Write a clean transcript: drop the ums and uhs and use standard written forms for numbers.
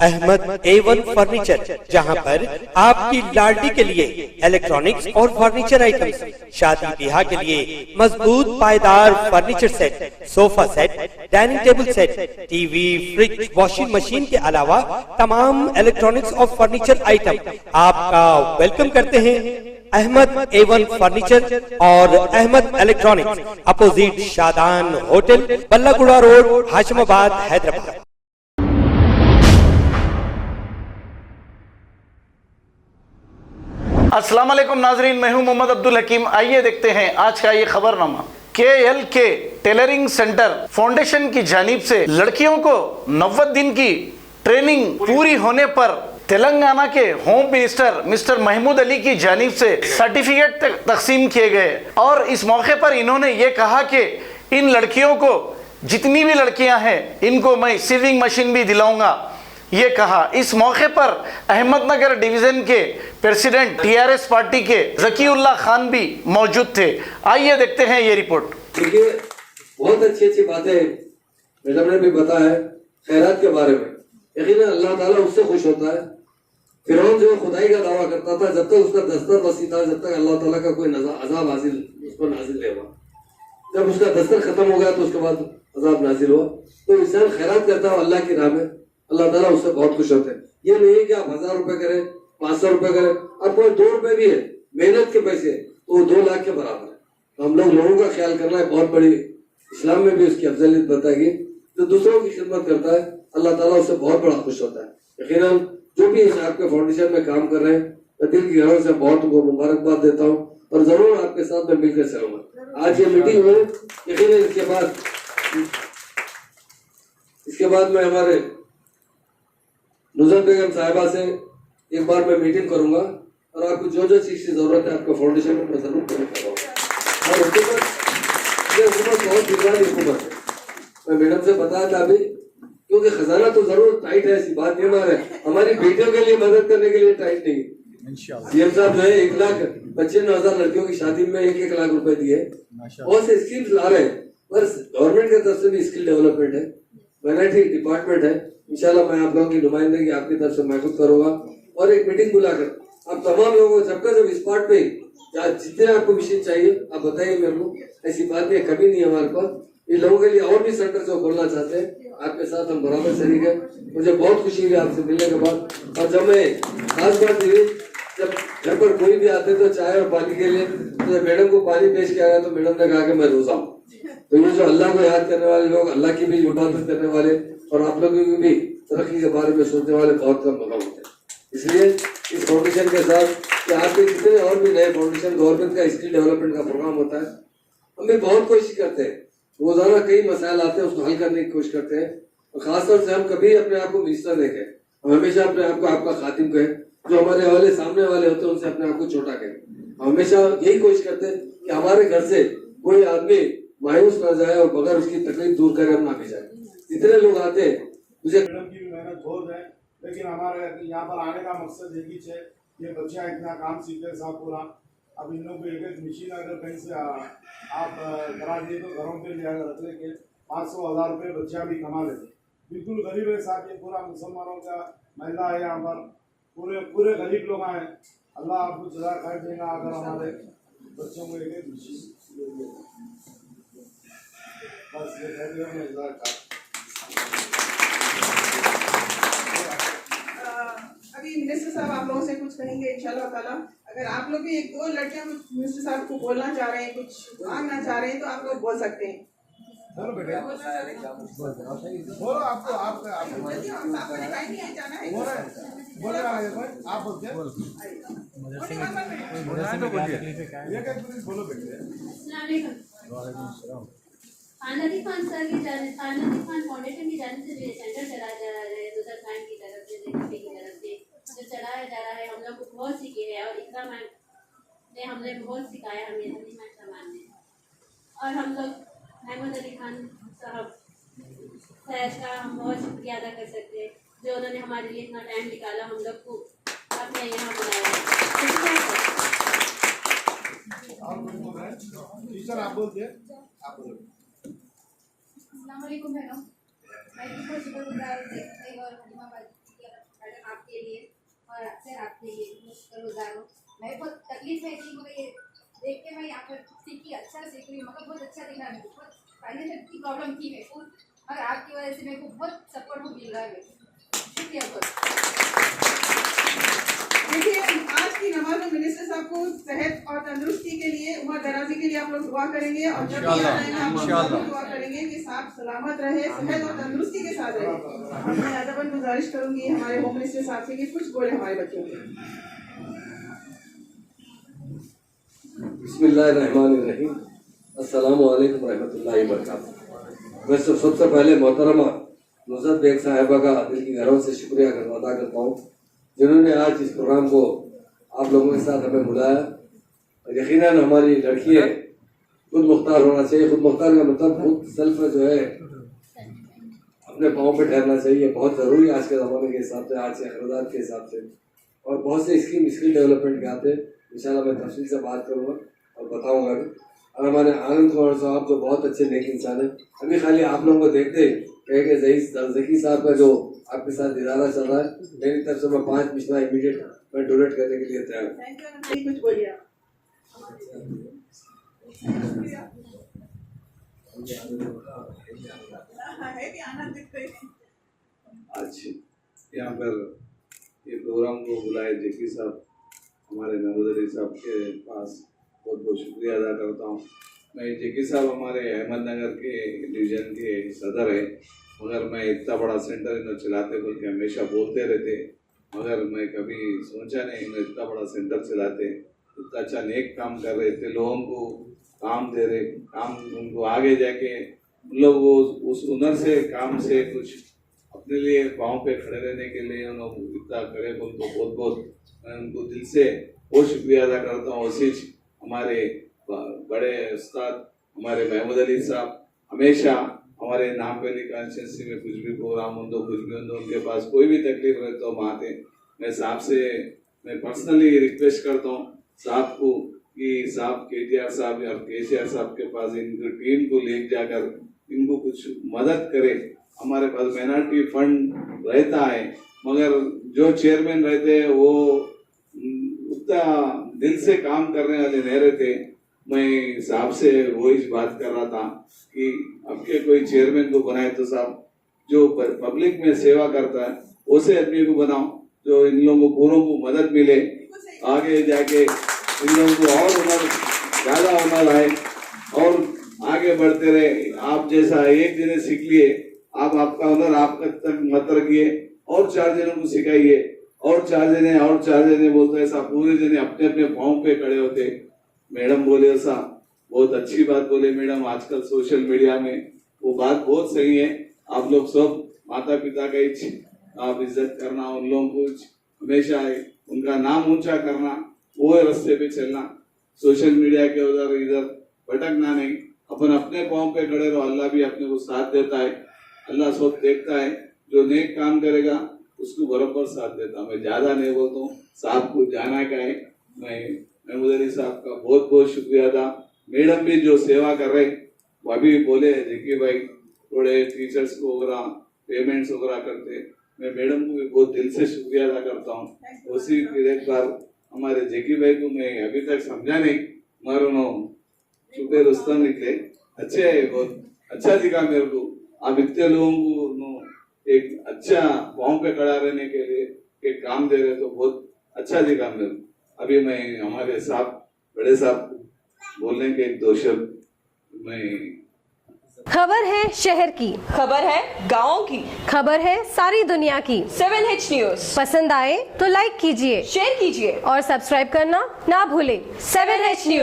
Ahmad A1 furniture, जहां पर आपकी लाडली के लिए इलेक्ट्रॉनिक्स और फर्नीचर आइटम्स, शादी ब्याह के लिए मजबूत पायदार furniture set, sofa set, dining table set, TV, fridge, washing machine के अलावा तमाम इलेक्ट्रॉनिक्स और फर्नीचर आइटम आपका वेलकम करते हैं। अहमद A1 फर्नीचर और Ahmed electronics, opposite Shadan hotel, Ballaguda road, Hashimabad, Hyderabad. अस्सलाम वालेकुम नाजरीन, मैं हूं मोहम्मद अब्दुल हकीम। आइए देखते हैं आज का ये खबरनामा। KLK टेलरिंग सेंटर फाउंडेशन की जानिब से लड़कियों को 90 दिन की ट्रेनिंग पूरी होने पर तेलंगाना के home minister mister Mahmood Ali की जानिब से सर्टिफिकेट तकसीम किए गए और इस मौके पर इन्होंने ये कहा कि इन लड़कियों को, जितनी भी लड़कियां हैं, इनको मैं सीविंग मशीन भी दिलाऊंगा, ये कहा। इस मौके पर अहमदनगर डिवीजन के प्रेसिडेंट TRS पार्टी के जकीउल्लाह खान भी मौजूद थे। आइए देखते हैं ये रिपोर्ट। देखिए, बहुत अच्छी अच्छी बातें मैडम ने भी बताया है खैरात के बारे में। यकीनन अल्लाह ताला उससे खुश होता है। फिरौन जो खुदाई का दावा करता था, जब तक उसका दस्तर वसी था, जब तक अल्लाह ताला का कोई अजाब हासिल उस पर नाजिल नहीं हुआ। जब उसका दस्तर खत्म हो गया तो उसके बाद अजाब नाजिल हुआ। तो इंसान खैरात करता है अल्लाह की राह में, अल्लाह ताला उससे बहुत खुश होते हैं। ये नहीं है कि आप 1000 रुपए करें, 500 रुपए करें, अब कोई 2 रुपए भी है मेहनत के पैसे तो वो 2 लाख के बराबर है। तो हम लोगों का ख्याल करना है, बहुत बड़ी इस्लाम में भी उसकी अफजलियत बताएगी। तो दूसरों की खिदमत करता है, अल्लाह ताला उससे बहुत बड़ा खुश होता है। यकीनन जो भी आपके फाउंडेशन में काम कर रहे हैं, मैं दिल की गहराई से बहुत मुबारकबाद देता हूँ और जरूर आपके साथ में मिलकर चलूंगा। आज ये मीटिंग हुई, यकीनन इसके बाद मैं हमारे नुज़र बेगम साहिबा से एक बार मैं मीटिंग करूंगा और आपको जो जो चीज की जरूरत है आपके फाउंडेशन में मैं जरूर पूरी करवाऊंगा। और उसके बाद ये हुकूमत बहुत दिलवाली हुकूमत है। मैं मैडम से बताया था अभी, क्योंकि खजाना तो जरूर टाइट है, ऐसी बात नहीं हमारी बेटियों के लिए मदद करने के लिए टाइट नहीं है। सीएम साहब जो है 1,95,000 लड़कियों की शादी में 1-1 लाख रुपए दिए, बहुत से स्कीम्स ला रहे हैं। पर गवर्नमेंट की तरफ से भी स्किल डेवलपमेंट है, माइनॉरिटी डिपार्टमेंट है। इंशाल्लाह मैं आप लोगों की नुमाइंदगी आपकी तरफ से मैं खुद करूंगा और एक मीटिंग बुलाकर आप तमाम लोगों को सबका जब स्पॉट पे जितने आपको मशीन चाहिए आप बताइए मेरे को। ऐसी बात नहीं, कभी नहीं हमारे पास। इन लोगों के लिए और भी सेंटर जो खोलना चाहते हैं, आपके साथ हम बराबर शरीक है। मुझे बहुत खुशी हुई आपसे मिलने के बाद। और जब मैं खास बात ये, जब घर पर कोई भी आते तो चाय और पानी के लिए, तो मैडम को पानी पेश किया गया तो मैडम ने कहा कि मैं रोजा हूँ। तो ये जो अल्लाह को याद करने वाले लोग, अल्लाह की भी इबादत करने वाले और आप लोगों की भी तरक्की के बारे में सोचने वाले बहुत कम मकाम होते हैं। इसलिए इस फाउंडेशन के साथ कि आपके जितने और भी नए फाउंडेशन, गवर्नमेंट का स्किल डेवलपमेंट का प्रोग्राम होता है, हम भी बहुत कोशिश करते हैं। रोजाना कई मसाइल आते हैं, उसको हल करने की कोशिश करते हैं। और खासतौर से हम कभी अपने आप को मिनिस्टर नहीं कहें, हम हमेशा अपने आप को आपका खातिम कहें। जो हमारे वाले सामने वाले होते हैं उनसे अपने आप को छोटा कहें। हम हमेशा यही कोशिश करते हैं कि हमारे घर से कोई आदमी मायूस ना जाए और बगैर उसकी तकलीफ दूर करे हम ना भी जाए। जितने लोग आते हैं, मुझे मैडम की भी मेहनत बहुत है, लेकिन हमारे यहाँ पर आने का मकसद एक ही है, ये बच्चा इतना काम सीखे साहब पूरा। अब इन लोग को एक मशीन अगर कहीं से आप करा दिए तो घरों पे ले आकर रख लेके 500-1000 रुपये बच्चा भी कमा लेते। बिल्कुल गरीब है साहब, ये पूरा मुसलमानों का महिला है यहाँ पर, पूरे गरीब लोग आए। अल्लाह आपको जरा खैर देगा अगर हमारे बच्चों को एक मशीन बस ये कह दिया मैं जरा खैर। अभी मिनिस्टर साहब आप लोगों से कुछ कहेंगे इंशाल्लाह ताला। अगर आप लोग भी 1-2 लड़कियां कुछ मिनिस्टर साहब को बोलना चाह रहे हैं, कुछ मांगना चाह रहे हैं, तो आप लोग बोल सकते हैं। बोलो बेटा, बोलो आपको आप दिखाई नहीं है, जाना है। बोल रहा है आप बोलते हैं, बोलो बेटे। आनंदी खान सर की जानिब, आनंदी खान फाउंडेशन की जानिब से जो सेंटर चलाया जा रहा है, नुज़र खान की तरफ से, जेपी की तरफ से जो चलाया जा रहा है, हम लोग को बहुत सीखे हैं और इकरा मैम ने हमने बहुत सिखाया, हमें हनी मैम सामान ने। और हम लोग महमूद अली खान साहब सैज का हम बहुत शुक्रिया अदा कर सकते हैं, जो उन्होंने हमारे लिए इतना टाइम निकाला, हम लोग को अपने यहाँ बुलाया। टीचर आप बोलते हैं, आप बोलो। अस्सलाम वालेकुम मैडम, मैं शुक्रगुजार और हनीमाबाद और अक्सर आपके ये शुक्रगुजार हूँ। मैं बहुत तकलीफ में थी, मगर ये देख के मैं यहाँ पर सीखी, अच्छा सीख रही हूँ, मगर बहुत अच्छा दिख रहा है। बहुत फाइनेंशियल की प्रॉब्लम थी मेरे को, मगर आपकी वजह से मेरे को बहुत सपोर्ट मिल रहा है। शुक्रिया बहुत। देखिए, आज की नमाज में मिनिस्टर साहब को सेहत और तंदुरुस्ती के लिए, उम्र दराजी के लिए आप लोग दुआ करेंगे, और जब भी आए आप लोग दुआ करेंगे कि साहब सलामत रहे, सेहत और तंदुरुस्ती के साथ रहे। मैं अदबन गुजारिश करूंगी हमारे होम मिनिस्टर साहब से कि कुछ बोले हमारे बच्चों के। बिस्मिल्लाहिर्रहमानिर्रहीम, अस्सलामु अलैकुम रहमतुल्लाहि व बरकातहू। मैं सबसे पहले मोहतरमा नुज़रत बेग साहिबा का दिल की गहराई से शुक्रिया अदा करता हूँ, जिन्होंने आज इस प्रोग्राम को आप लोगों के साथ हमें बुलाया। और यकीनन हमारी लड़की है, खुद मुख्तार होना चाहिए। खुद मुख्तार का मतलब खुद सेल्फ जो है अपने पाँव पे ठहरना चाहिए, बहुत ज़रूरी आज के ज़माने के हिसाब से, आज के अखराजात के हिसाब से। और बहुत से स्किल डेवलपमेंट के आते हैं, इंशाल्लाह मैं तफसील से बात करूँगा और बताऊँगा भी। और हमारे आनंद कुमार साहब जो बहुत अच्छे नेक इंसान है, अभी खाली आप लोगों को देखते कहे कि जकी साहब का जो आपके साथ इदारा चल रहा है, मेरी तरफ से मैं 5 मिश्रा इमीडिएट मैं डोनेट करने के लिए तैयार हूँ। कुछ बोलिए आप। आज यहाँ पर ये प्रोग्राम को बुलाए जेकी साहब, हमारे महमूद अली साहब के पास बहुत बहुत शुक्रिया अदा करता हूँ। मैं जेकी साहब हमारे अहमदनगर के डिवीज़न के सदर है, मगर मैं इतना बड़ा सेंटर इन्हें चलाते बोल के हमेशा बोलते रहते, मगर मैं कभी सोचा नहीं इन्हें इतना बड़ा सेंटर चलाते, इतना अच्छा नेक काम कर रहे थे, लोगों को काम दे रहे, काम उनको आगे जाके उन लोग वो उस हुनर से काम से कुछ अपने लिए पाँव पे खड़े रहने के लिए उन्होंने इतना करे, उनको बहुत बहुत मैं उनको दिल से बहुत शुक्रिया अदा करता हूँ। उसी हमारे बड़े उस्ताद हमारे महमूद अली साहब हमेशा हमारे नामपल्ली कॉन्स्टिट्यूंसी में कुछ भी प्रोग्राम हो कुछ भी हो, उनके पास कोई भी तकलीफ रहे तो हम आते। मैं साहब से मैं पर्सनली रिक्वेस्ट करता हूँ साहब को कि साहब KTR साहब और KCR साहब के पास इनकी टीम को ले जाकर इनको कुछ मदद करे। हमारे पास माइनॉरिटी फंड रहता है, मगर जो चेयरमैन रहते हैं वो उतना दिल से काम करने वाले नहीं रहते। मैं साहब से वो इस बात कर रहा था कि आपके कोई चेयरमैन को बनाए तो साहब जो पब्लिक में सेवा करता है उसे आदमी को बनाओ, जो इन लोगों को पूरों को मदद मिले, आगे जाके इन लोगों को और हुनर ज्यादा हुनर आए और आगे बढ़ते रहे। आप जैसा एक जने सीख लिए, आप आपका हुनर आप तक मत रखिए और 4 जनों को सिखाइए, और 4 जने बोलते ऐसा पूरे जने अपने अपने पाँव पे खड़े होते। मैडम बोले ऐसा बहुत अच्छी बात बोले मैडम, आजकल सोशल मीडिया में वो बात बहुत सही है। आप लोग सब माता पिता का आप इज्जत करना, उन लोगों को हमेशा उनका नाम ऊंचा करना, वो रास्ते पे चलना, सोशल मीडिया के उधर इधर भटकना नहीं, अपन अपने पाँव पे खड़े रहो। अल्लाह भी अपने को साथ देता है, अल्लाह सब देखता है, जो नेक काम करेगा उसको बराबर साथ देता। मैं ज्यादा नहीं बोलता हूँ, साहब को जाना का है। मैं महमूद अली साहब का बहुत बहुत शुक्रिया था। मैडम भी जो सेवा कर रहे वो अभी बोले जेकी भाई थोड़े टीचर्स को वगैरह पेमेंट्स वगैरह करते, मैं मैडम को भी बहुत दिल से शुक्रिया अदा करता हूँ। उसी एक बार हमारे जेकी भाई को मैं अभी तक समझा नहीं, मगर उन्होंने शुक्र रुस्तम निकले अच्छे है, बहुत अच्छा दिखा मेरे को। आप इतने लोगों को एक अच्छा पाँव पे खड़ा रहने के लिए एक काम दे रहे तो बहुत अच्छा दिखा मेरे को। अभी मैं हमारे साहब बड़े साहब बोलने के 2 शब्द मैं खबर है शहर की, खबर है गाँव की, खबर है सारी दुनिया की। 7H न्यूज पसंद आए तो लाइक कीजिए, शेयर कीजिए और सब्सक्राइब करना ना भूलें। 7H news.